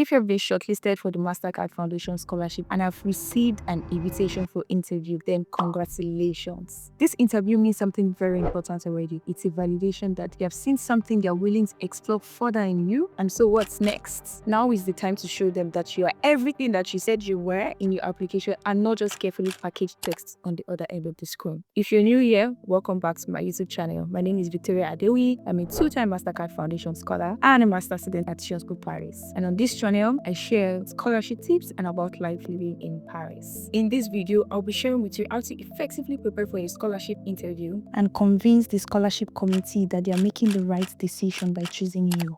If you've been shortlisted for the MasterCard Foundation Scholarship and have received an invitation for interview, then congratulations. This interview means something very important already. It's a validation that you have seen something they're willing to explore further in you. And so what's next? Now is the time to show them that you are everything that you said you were in your application and not just carefully packaged text on the other end of the screen. If you're new here, welcome back to my YouTube channel. My name is Victoria Adewi. I'm a two-time MasterCard Foundation scholar and a master student at Shortlisted Paris. And on this channel, I share scholarship tips and about life living in Paris. In this video, I'll be sharing with you how to effectively prepare for a scholarship interview and convince the scholarship committee that they are making the right decision by choosing you.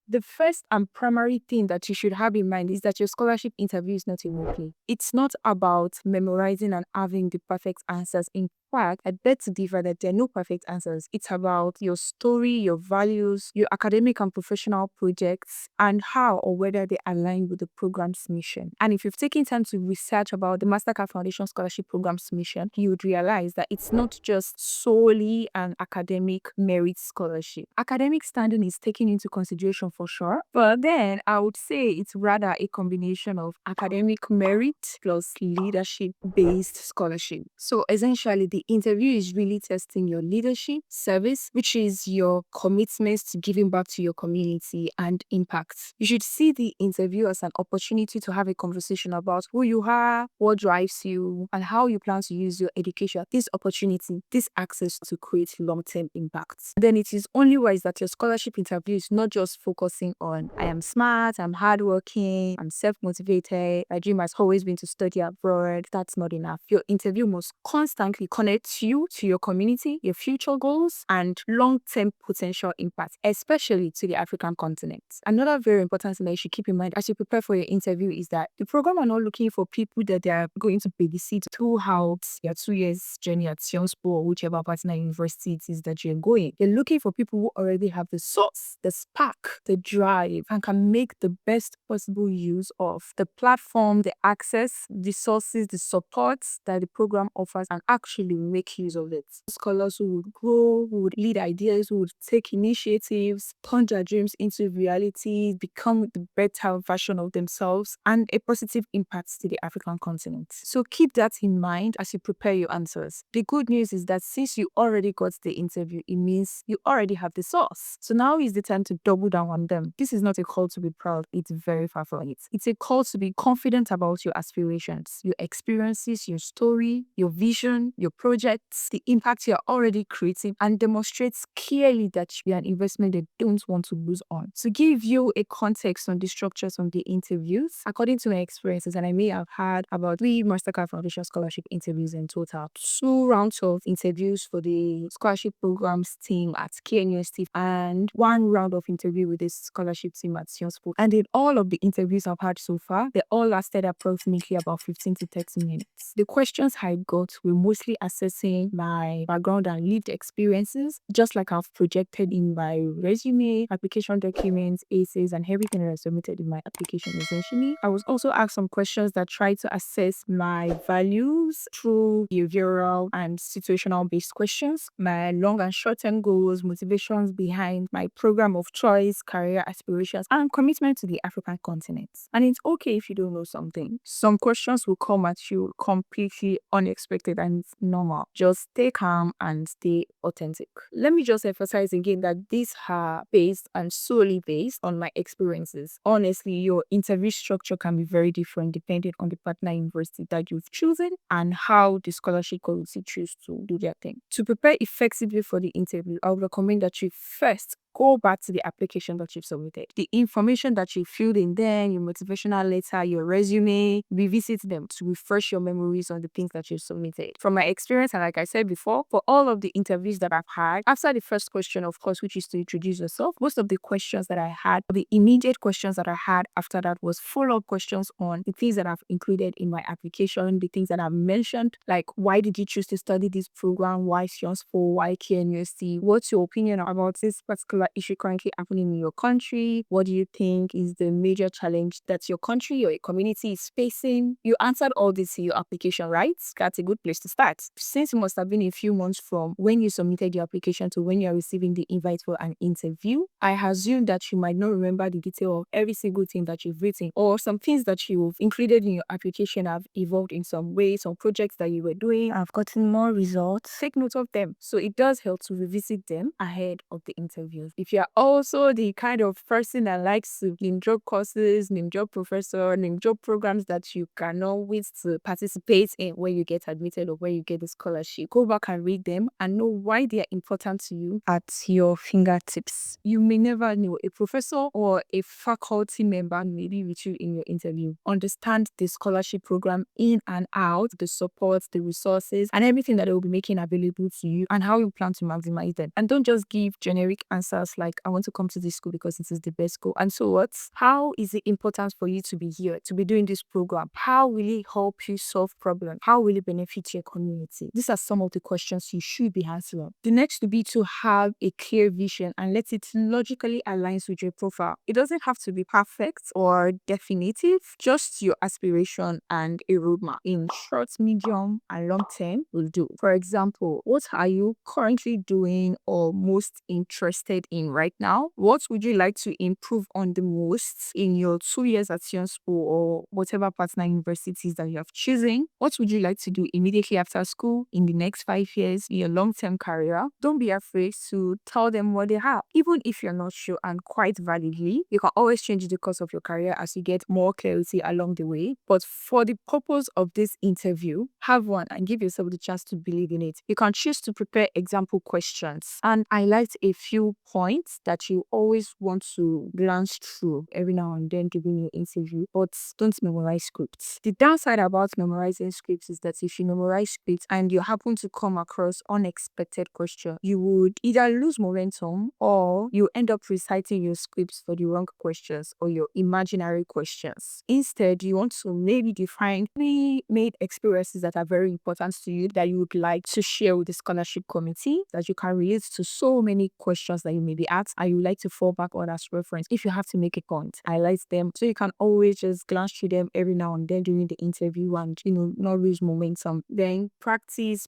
The first and primary thing that you should have in mind is that your scholarship interview is not a role play. It's not about memorizing and having the perfect answers. In fact, I beg to differ that there are no perfect answers. It's about your story, your values, your academic and professional projects, and how or whether they align with the program's mission. And if you've taken time to research about the MasterCard Foundation Scholarship Program's mission, you would realize that it's not just solely an academic merit scholarship. Academic standing is taken into consideration for sure, but then I would say it's rather a combination of academic merit plus leadership-based scholarship. So essentially, the interview is really testing your leadership, service, which is your commitment to giving back to your community, and impact. You should see the interview as an opportunity to have a conversation about who you are, what drives you, and how you plan to use your education, this opportunity, this access to create long-term impacts. Then it is only wise that your scholarship interview is not just focusing on I am smart, I'm hardworking, I'm self-motivated, my dream has always been to study abroad. That's not enough. Your interview must constantly connect you to your community, your future goals, and long-term potential impact, especially to the African continent. Another very important thing that you should keep in mind as you prepare for your interview is that the program are not looking for people that they are going to babysit throughout your 2 years journey at Sionspor or whichever partner university it is that you're going. They're looking for people who already have the source, the spark, the drive, and can make the best possible use of the platform, the access, the sources, the support that the program offers, and actually make use of it. Scholars who would grow, who would lead ideas, who would take initiatives, turn their dreams into reality, become the better version of themselves, and a positive impact to the African continent. So keep that in mind as you prepare your answers. The good news is that since you already got the interview, it means you already have the source. So now is the time to double down on them. This is not a call to be proud. It's very far from it. It's a call to be confident about your aspirations, your experiences, your story, your vision, your projects, the impact you're already creating, and demonstrates clearly that you're an investment they don't want to lose on. To give you a context on the structures of the interviews, according to my experiences, and I may have had about 3 MasterCard Foundation scholarship interviews in total, 2 rounds of interviews for the scholarship programs team at KNUST, and 1 round of interview with the scholarship team at Sionspor. And in all of the interviews I've had so far, they all lasted approximately about 15 to 30 minutes. The questions I got were mostly assessing my background and lived experiences, just like I've projected in my resume, application documents, essays, and everything that I submitted in my application essentially. I was also asked some questions that try to assess my values through behavioral and situational based questions, my long and short-term goals, motivations behind my program of choice, career aspirations, and commitment to the African continent. And it's okay if you don't know something. Some questions will come at you completely unexpected, and it's normal. Just stay calm and stay authentic. Let me just emphasize again that these are based and solely based on my experiences. Honestly, your interview structure can be very different depending on the partner university that you've chosen and how the scholarship committee choose to do their thing. To prepare effectively for the interview, I would recommend that you first go back to the application that you've submitted. The information that you filled in there, your motivational letter, your resume, revisit them to refresh your memories on the things that you've submitted. From my experience, and like I said before, for all of the interviews that I've had, after the first question, of course, which is to introduce yourself, most of the questions that I had, the immediate questions that I had after that was follow-up questions on the things that I've included in my application, the things that I've mentioned, like why did you choose to study this program, why Sionspor, why KNUST, what's your opinion about this particular particular issue currently happening in your country? What do you think is the major challenge that your country or your community is facing? You answered all this in your application, right? That's a good place to start. Since it must have been a few months from when you submitted your application to when you are receiving the invite for an interview, I assume that you might not remember the detail of every single thing that you've written, or some things that you've included in your application have evolved in some way, some projects that you were doing have gotten more results. Take note of them. So it does help to revisit them ahead of the interviews. If you are also the kind of person that likes to name drop courses, name drop professor, name drop programs that you cannot wait to participate in when you get admitted or when you get the scholarship, go back and read them and know why they are important to you at your fingertips. You may never know, a professor or a faculty member may be with you in your interview. Understand the scholarship program in and out, the support, the resources, and everything that they will be making available to you, and how you plan to maximize them. And don't just give generic answers like, I want to come to this school because it is the best school. And so what? How is it important for you to be here, to be doing this program? How will it help you solve problems? How will it benefit your community? These are some of the questions you should be answering. The next would be to have a clear vision and let it logically align with your profile. It doesn't have to be perfect or definitive, just your aspiration and a roadmap in short, medium, and long term will do. For example, what are you currently doing or most interested in right now? What would you like to improve on the most in your 2 years at your school or whatever partner universities that you have chosen? What would you like to do immediately after school, in the next 5 years, in your long-term career? Don't be afraid to tell them what they have. Even if you're not sure, and quite validly, you can always change the course of your career as you get more clarity along the way. But for the purpose of this interview, have one and give yourself the chance to believe in it. You can choose to prepare example questions and highlight a few points that you always want to glance through every now and then during your interview, but don't memorize scripts. The downside about memorizing scripts is that if you memorize scripts and you happen to come across unexpected question, you would either lose momentum or you end up reciting your scripts for the wrong questions or your imaginary questions. Instead, you want to maybe define pre-made experiences that are very important to you that you would like to share with the scholarship committee, that you can relate to so many questions that you may be asked and you would like to fall back on as reference. If you have to make a point, highlight them so you can always just glance through them every now and then during the interview and not lose momentum. Then practice.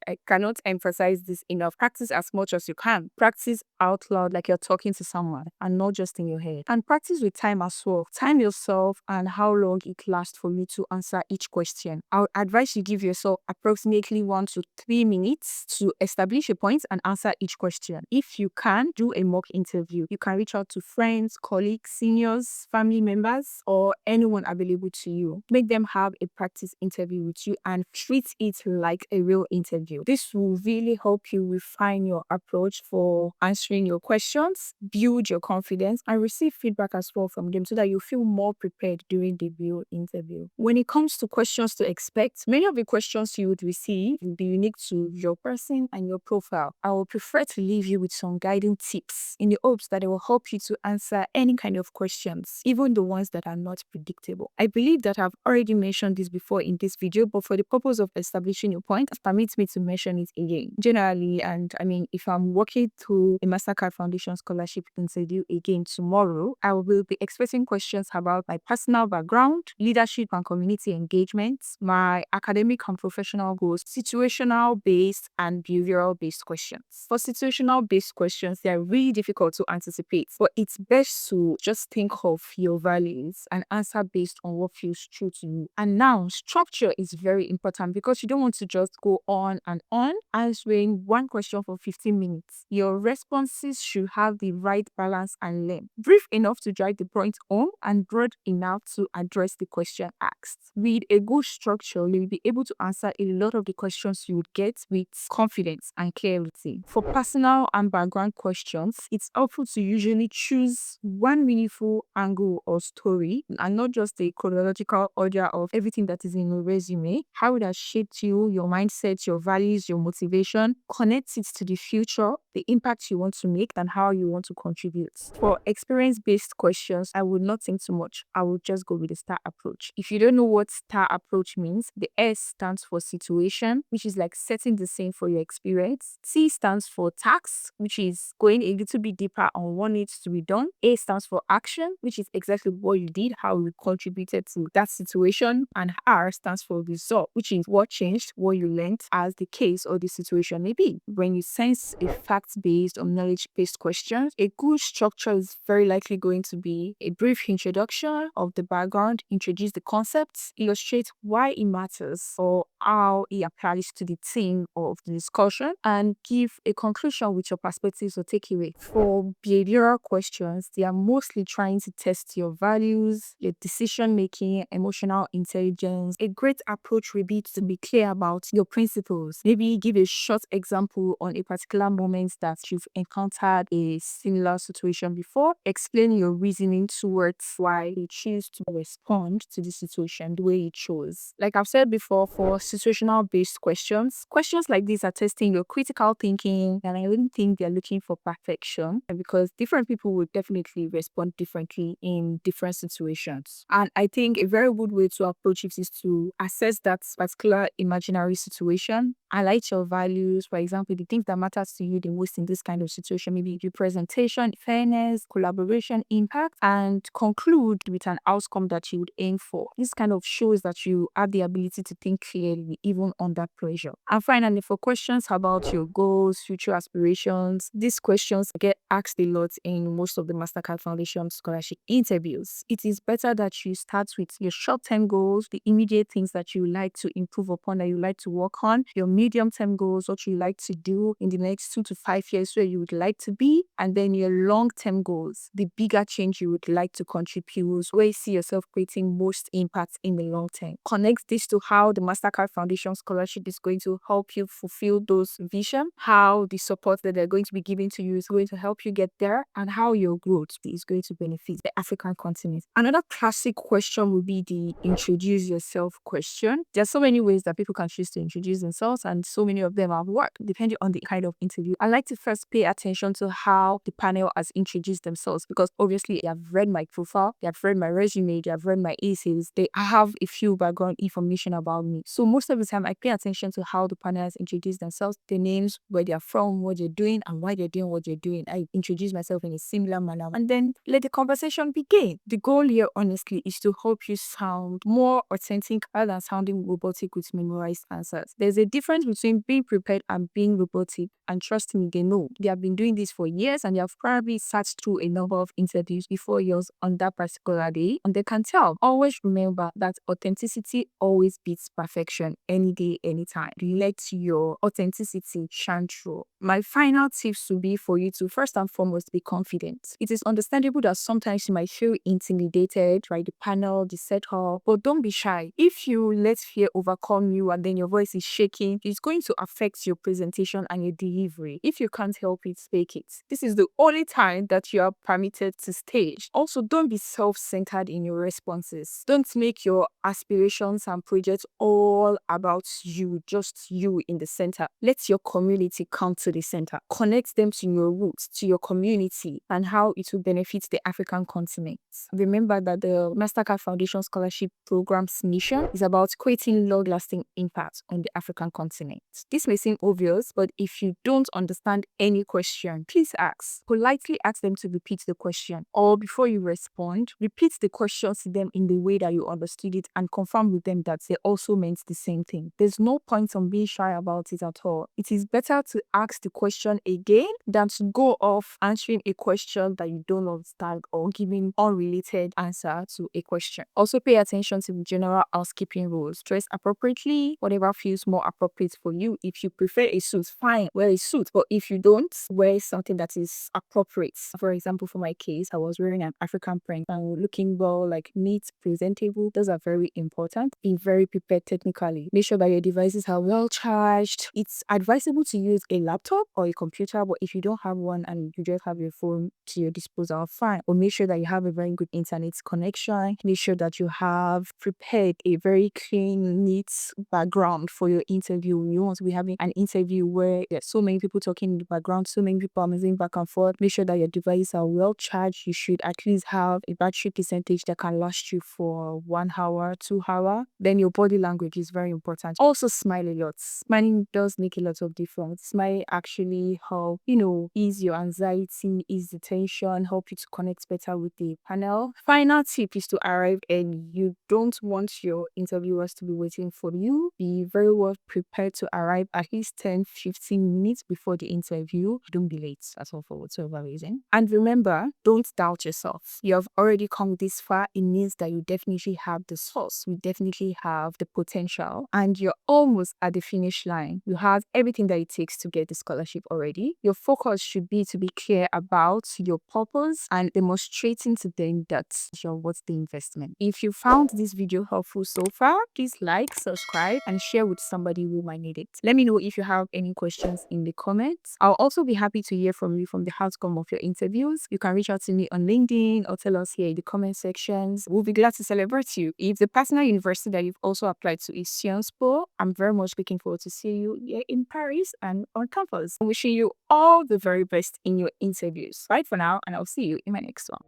I cannot emphasize this enough. Practice as much as you can. Practice out loud like you're talking to someone and not just in your head. And practice with time as well. Time yourself and how long it lasts for you to answer each question. I would advise you give yourself approximately 1 to 3 minutes to establish a point and answer each question. If you can, do a mock interview. You can reach out to friends, colleagues, seniors, family members, or anyone available to you. Make them have a practice interview with you and treat it like a real interview. This will really help you refine your approach for answering your questions, build your confidence, and receive feedback as well from them so that you feel more prepared during the real interview. When it comes to questions to expect, many of the questions you would receive will be unique to your person and your profile. I will prefer to leave you with some guiding tips in the hopes that it will help you to answer any kind of questions, even the ones that are not predictable. I believe that I've already mentioned this before in this video, but for the purpose of establishing your point, permit me to mention it again. Generally, and if I'm working through a MasterCard Foundation scholarship interview again tomorrow, I will be expecting questions about my personal background, leadership and community engagement, my academic and professional goals, situational based and behavioral based questions. For situational based questions, they are really difficult to anticipate, but it's best to just think of your values and answer based on what feels true to you. And now, structure is very important because you don't want to just go on and on answering one question for 15 minutes. Your responses should have the right balance and length. Brief enough to drive the point home and broad enough to address the question asked. With a good structure, you'll be able to answer a lot of the questions you would get with confidence and clarity. For personal and background questions, it's helpful to usually choose one meaningful angle or story and not just a chronological order of everything that is in your resume. How it has shaped you, your mindset, your values, your motivation. Connect it to the future, the impact you want to make, and how you want to contribute. For experience-based questions, I would not think too much. I would just go with the STAR approach. If you don't know what STAR approach means, the S stands for situation, which is like setting the scene for your experience. T stands for task, which is going a little bit deeper on what needs to be done. A stands for action, which is exactly what you did, how you contributed to that situation. And R stands for result, which is what changed, what you learned as the case or the situation may be. When you sense a fact-based or knowledge-based question, a good structure is very likely going to be a brief introduction of the background, introduce the concepts, illustrate why it matters or how it applies to the theme of the discussion, and give a conclusion with your perspectives or takeaway. For behavioral questions, they are mostly trying to test your values, your decision making, emotional intelligence. A great approach would be to be clear about your principles. Maybe give a short example on a particular moment that you've encountered a similar situation before. Explain your reasoning towards why you choose to respond to the situation the way you chose. Like I've said before, for situational based questions like these are testing your critical thinking, and I don't think they're looking for perfection because different people will definitely respond differently in different situations. And I think a very good way to approach it is to assess that particular imaginary situation, highlight your values, for example, the things that matters to you the most in this kind of situation, maybe representation, fairness, collaboration, impact, and conclude with an outcome that you would aim for. This kind of shows that you have the ability to think clearly even under pressure. And finally, for questions about your goals, future aspirations, these questions get asked a lot in most of the MasterCard Foundation scholarship interviews. It is better that you start with your short-term goals, the immediate things that you like to improve upon, that you like to work on, your medium-term goals, what you like to do in the next 2 to 5 years, where you would like to be, and then your long-term goals, the bigger change you would like to contribute, where you see yourself creating most impact in the long term. Connect this to how the MasterCard Foundation scholarship is going to help you fulfill those vision, how the support that they're going to be giving to you is going to help you get there, and how your growth is going to benefit the African continent. Another classic question would be the introduce yourself question. There's so many ways that people can choose to introduce themselves, and so many of them have worked depending on the kind of interview. I like to first pay attention to how the panel has introduced themselves, because obviously they have read my profile, they have read my resume, they have read my essays, they have a few background information about me. So most of the time I pay attention to how the panel has introduced themselves, their names, where they're from, what they're doing, and why they're doing what they're doing. I introduce myself in a similar manner and then let the conversation begin. The goal here honestly is to help you sound more authentic rather than sounding robotic with memorized answers. There's a difference between being prepared and being robotic, and trust me, they know. They have been doing this for years and they have probably sat through a number of interviews before yours on that particular day, and they can tell. Always remember that authenticity always beats perfection any day, anytime. Let your authenticity shine through. My final tips would be for you to first and foremost be confident. It is understandable that sometimes you might feel intimidated by the panel, the setup, but don't be shy. If you let fear overcome you and then your voice is shaking, it's going to affect your presentation and your delivery. If you can't help it, fake it. This is the only time that you are permitted to stage. Also, don't be self-centered in your responses. Don't make your aspirations and projects all about you, just you in the center. Let your community come to the center. Connect them to your roots, to your community, and how it will benefit the African continent. Remember that the MasterCard Foundation Scholarship Program's mission is about creating long-lasting impact on the African continent. This may seem obvious, but if you don't understand any question, please ask. Politely ask them to repeat the question, or before you respond, repeat the question to them in the way that you understood it and confirm with them that they also meant the same thing. There's no point on being shy about it at all. It is better to ask the question again than to go off answering a question that you don't understand or giving unrelated answer to a question. Also, pay attention to the general housekeeping rules. Dress appropriately, whatever feels more appropriate for you. If you prefer a suit, fine, wear a suit. But if you don't, wear something that is appropriate. For example, for my case, I was wearing an African print and looking well, like neat, presentable. Those are very important. Be very prepared technically. Make sure that your devices are well charged. It's advisable to use a laptop or a computer, but if you don't have one and you just have your phone to your disposal, fine. But make sure that you have a very good internet connection. Make sure that you have prepared a very clean, neat background for your interview You want to be having an interview where there's so many people talking in the background, so many people are moving back and forth. Make sure that your devices are well charged. You should at least have a battery percentage that can last you for 1 hour, 2 hours. Then your body language is very important. Also, smile a lot. Smiling does make a lot of difference. Smile actually help, ease your anxiety, ease the tension, help you to connect better with the panel. Final tip is to arrive early. You don't want your interviewers to be waiting for you. Be very well prepared to arrive at least 10-15 minutes before the interview. Don't be late at all for whatsoever reason. And remember, don't doubt yourself. You have already come this far. It means that you definitely have the source. You definitely have the potential. And you're almost at the finish line. You have everything that it takes to get the scholarship already. Your focus should be to be clear about your purpose and demonstrating to them that you're worth the investment. If you found this video helpful so far, please like, subscribe, and share with somebody who might need it. Let me know if you have any questions in the comments. I'll also be happy to hear from you from the outcome of your interviews. You can reach out to me on LinkedIn or tell us here in the comment sections. We'll be glad to celebrate you. If the partner university that you've also applied to is Sciences Po, I'm very much looking forward to see you here in Paris and on campus. I'm wishing you all the very best in your interviews. Bye for now, and I'll see you in my next one.